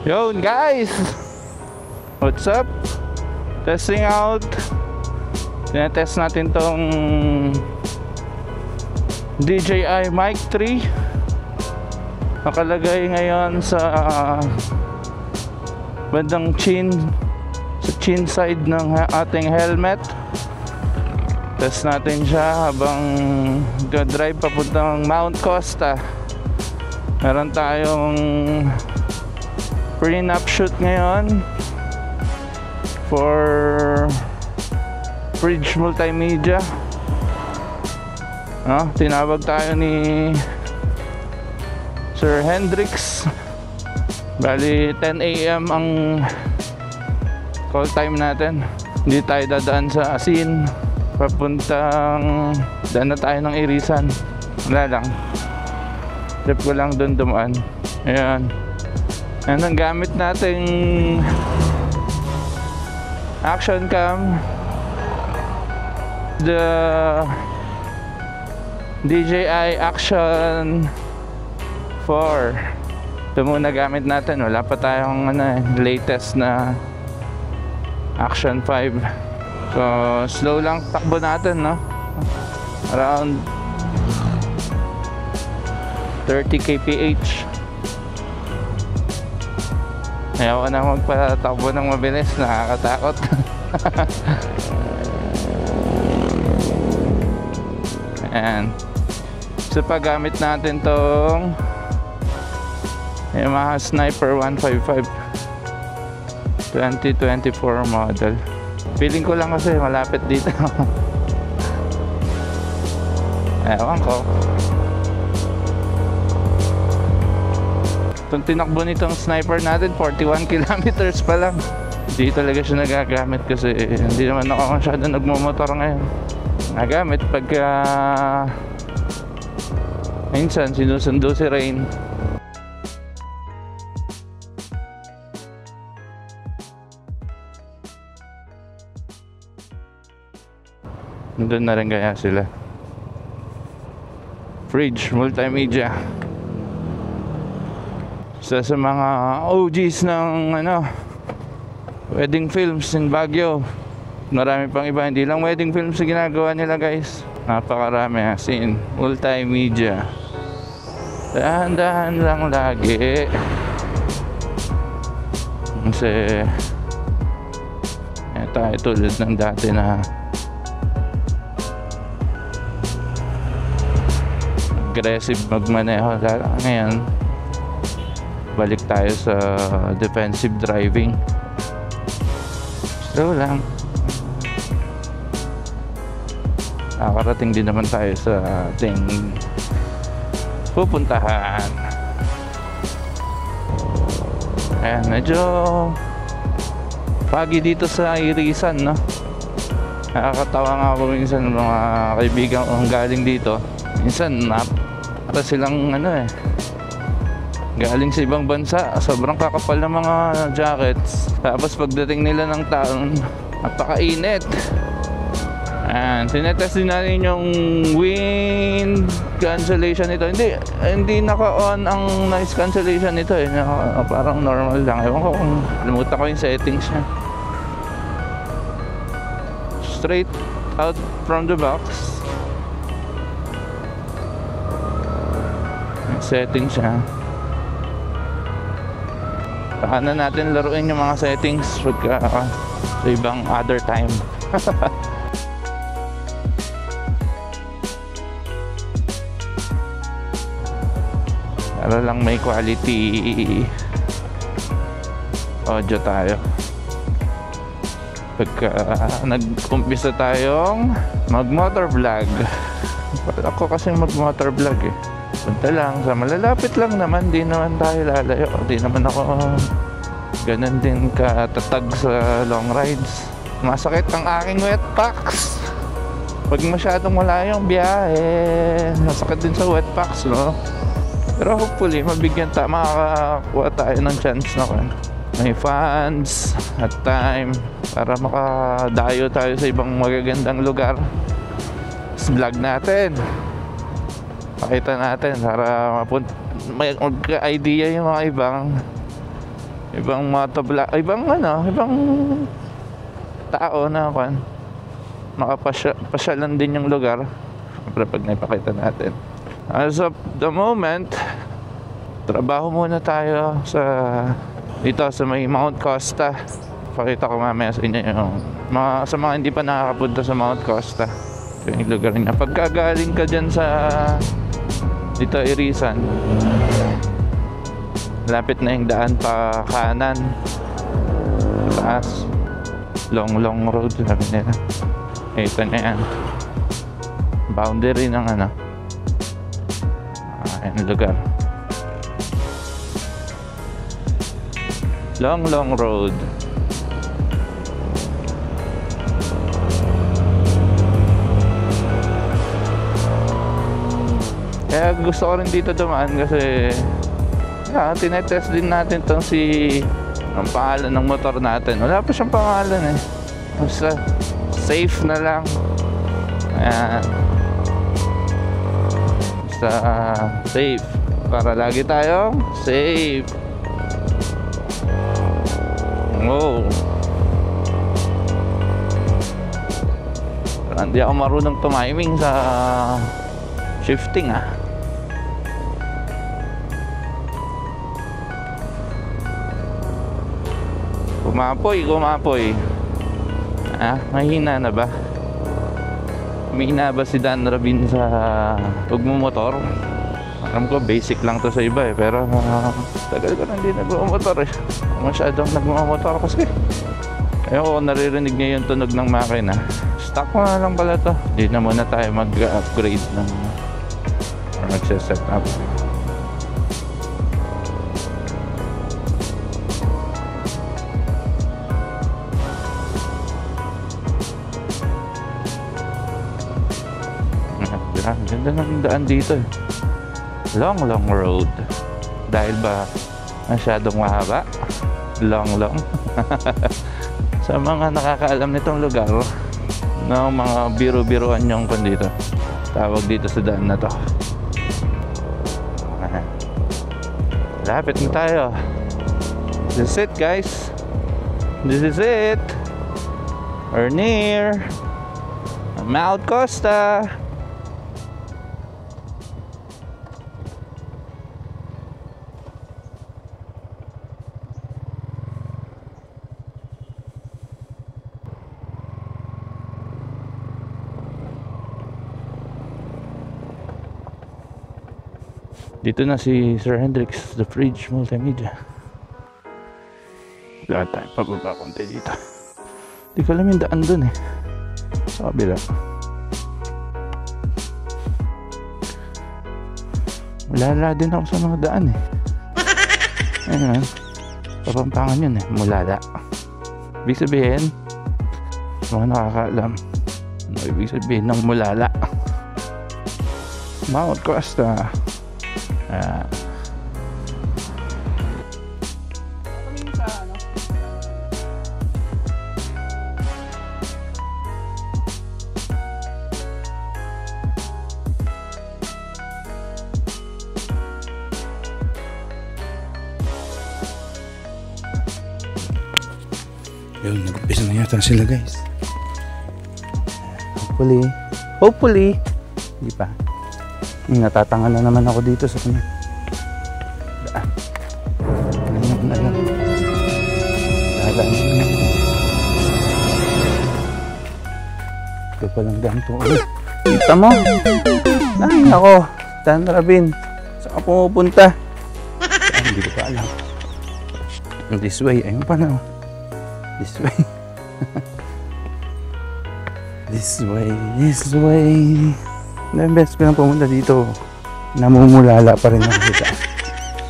Yun guys, what's up? Testing out. Tinetest natin tong DJI Mic 3. Nakalagay ngayon sa bandang chin, sa chin side ng ating helmet. Test natin siya habang drive papuntang Mount Costa. Meron tayong prenup shoot ngayon for Bridge Multimedia. Tinawag tayo ni Sir Hendrix. Bali 10 AM ang call time natin. Hindi tayo dadaan sa Asin. Papuntang daan na tayo ng Irisan. Wala lang, trip ko lang dun dumaan. Ayan. Ayan ang gamit nating action cam, the DJI Action 4. Ito muna gamit natin. Wala pa tayong latest na Action 5. So slow lang takbo natin, no? Around 30 kph. Ayaw ko na magpatakbo ng mabilis, nakakatakot. Ayan. So paggamit natin tong Yamaha Sniper 155 2024 model. Feeling ko lang kasi malapit dito. Ewan ko. Itong tinakbo nitong sniper natin 41 kilometers pa lang. Hindi talaga siya nagagamit kasi hindi naman ako masyado nagmumotor ngayon. Nagamit pagka minsan sinusundo si Rain. Nandun na rin kaya sila. Bridge Multimedia. Isa sa mga OGs ng wedding films in Baguio. Marami pang iba, hindi lang wedding films na ginagawa nila guys. Napakarami, as in multimedia. Dahan-dahan lang lagi. Kasi tayo tulad ng dati na aggressive magmaneho. Ngayon balik tayo sa defensive driving. Slow lang. Nakarating din naman tayo sa ating pupuntahan. Ayan, medyo pagi dito sa Irisan, no? Nakakatawa nga ako minsan ng mga kaibigan kong galing dito. Minsan para silang galing sa ibang bansa. Sobrang kakapal ng mga jackets. Tapos pagdating nila ng taon, napakainit. And tinetest din natin yung wind cancellation nito. Hindi naka-on ang noise cancellation nito parang normal lang. Ewan ko kung limutan ko yung settings niya. Straight out from the box. Settings siya. Saka na natin laruin yung mga settings pagka sa ibang other time. Para lang may quality audio tayo pagka nag-umpisa tayong mag-motor vlog. Ako kasi mag-motor vlog punta lang sa malalapit lang naman, di naman tayo lalayo, di naman ako ganun din katatag sa long rides. Masakit ang aking wet packs pag masyadong malayong biyahe. Masakit din sa wet packs, no? Pero hopefully makakakuha tayo ng chance na may fans at time para makadayo tayo sa ibang magagandang lugar sa vlog natin. Pakita natin para may magka-idea yung mga ibang ibang motovlog, ibang tao na makapasyalan din yung lugar. Siyempre pag naipakita natin. As of the moment, trabaho muna tayo dito sa may Mount Costa. Pakita ko mamaya sa inyo yung sa mga hindi pa nakakapunta sa Mount Costa. Ito yung lugar niya. Pagkagaling ka dyan dito Irisan, lapit na yung daan pa kanan taas, long road sabi nila. Ito na yan, boundary ng yung lugar. Long road. Kaya gusto ko rin dito dumaan kasi tinetest din natin tong ang pangalan ng motor natin. Wala pa siyang pangalan eh. Basta safe na lang. Ayan. Basta safe. Para lagi tayong safe. Wow. Pero hindi ako marunong tumiming sa shifting Kumapoy. Mahina na ba? Mahina ba si Dan Rabin sa pagmumotor? Alam ko basic lang to sa iba pero tagal ko na hindi nagmumotor masyadong nagmumotor kasi ayoko naririnig niya yung tunog ng makina. Stock ko na lang pala to. Hindi na muna tayo mag-upgrade or mag-set up. Ganda ng daan dito long road. Dahil ba masyadong mahaba? Long sa mga nakakaalam nitong lugar, mga biro-biroan yung dito, tawag dito sa daan na to. Lapit na tayo. This is it guys. This is it. We're near Mount Costa. Dito na si Sir Hendrix, The Fridge Multimedia. Lahat tayo pababa konti dito. Di ko alam yung daan dun sa kabila. Mulala din ako sa mga daan Ayun, Kapampangan yun mulala. Ibig sabihin, mga nakakaalam, ano ibig sabihin ng mulala? Mount Costa. Yun, nag-umpisa na yata sila guys. Hopefully hindi pa. Natatanga na naman ako dito sa kanya. Ito palang ganito. Kita mo? Ay, ako. Dan Rabin. Saan ka pumupunta? Hindi ko pa alam. This way. Ayun pa na. This way. This way. Ilang beses ko lang pumunta dito. Namumulala pa rin ako dito.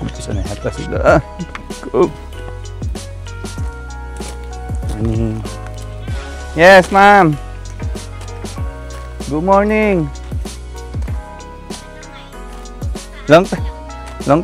Umpisa na yata sila. Go. Yes, ma'am. Good morning. Long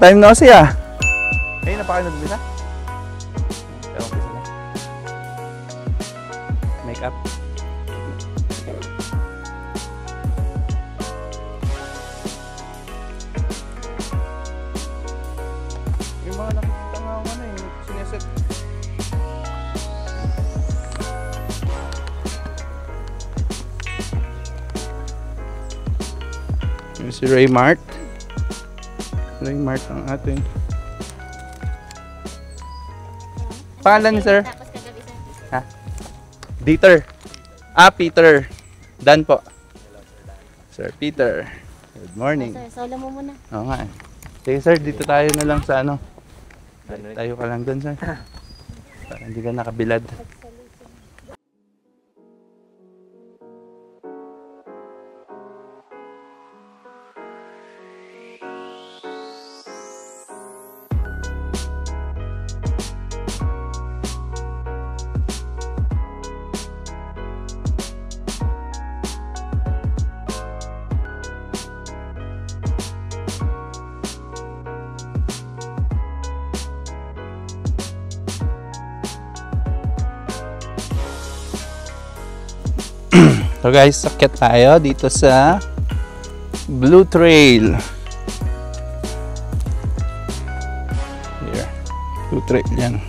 time no see Ayun na pa kayo nag-umpisa? Make up. Yung mga nakikita nga ako sineset Si Raymart. Raymart ang ating. Pangalan ni sir? Ha? Dieter. Peter. Dan po. Sir Peter. Good morning. Sir, solo mo muna. Oo nga. Sige sir, dito tayo na lang sa ano. Tayo ka lang doon sir. Para hindi ka nakabilad. So guys, sakit tayo dito sa Blue Trail. Here. Blue Trail yan.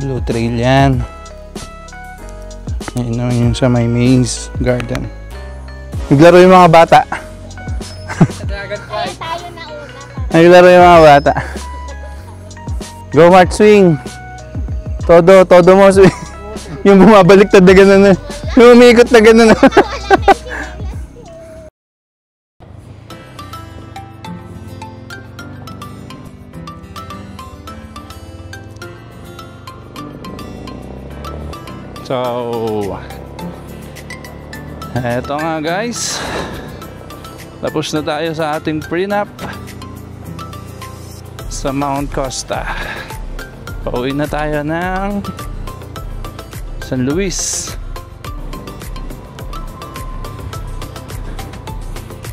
Blue Trail yan. Yan naman yung sa may maze garden. Naglaro yung mga bata. Ay, tayo na una. Naglaro yung mga bata. Go Mart, swing. Todo mo swing. Yung bumabalik na gano'n na. Yung umiikot na gano'n na. So, eto nga guys. Tapos na tayo sa ating prenup sa Mount Costa. Pauwi na tayo ng San Luis.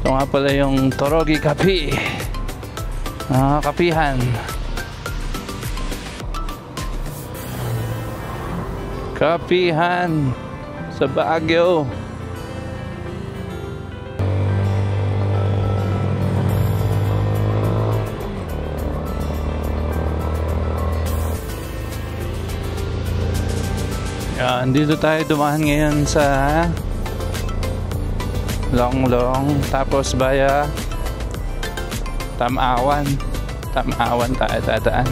Ito nga pala yung Torogi Kapi. Kapihan. Kapihan sa Baguio. Yan, dito tayo dumaan ngayon sa Longlong, tapos via Tamawan tayo dadaan.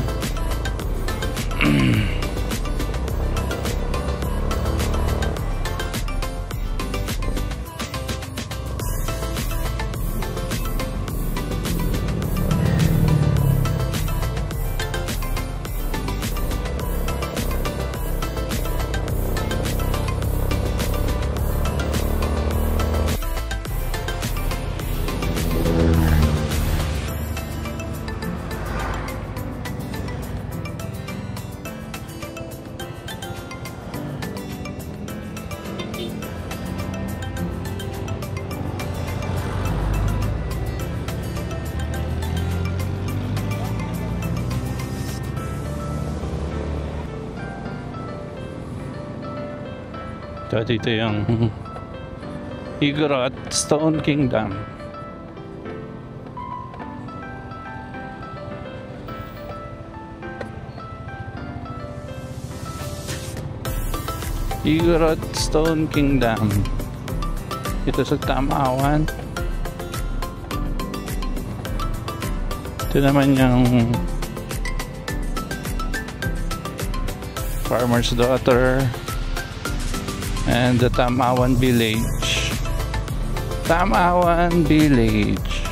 So, dito yung Igorot Stone Kingdom. Igorot Stone Kingdom. Ito sa Tamawan. Ito naman yung Farmer's Daughter and the Tamawan Village. Tamawan Village.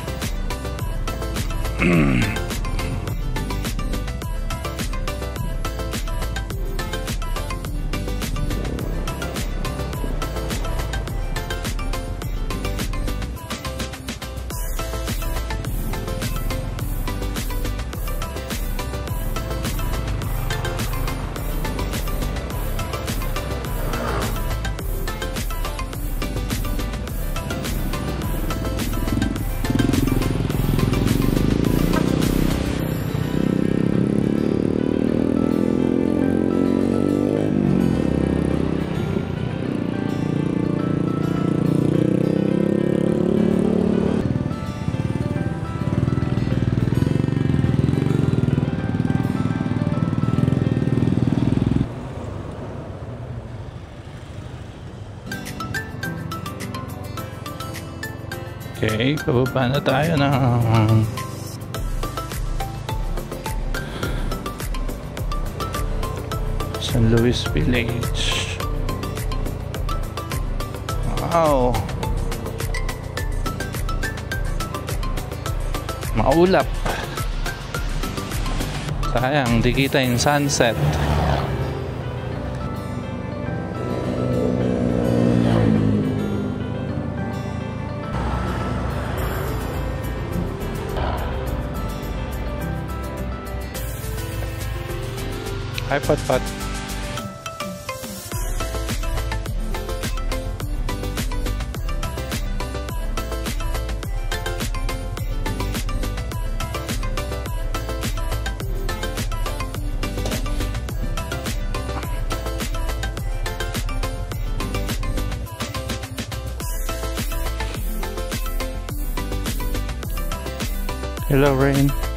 Okay, pababa na tayo ng San Luis Village. Wow, maulap. Sayang, di kita yung sunset. Hi, Pat. Hello, Rain.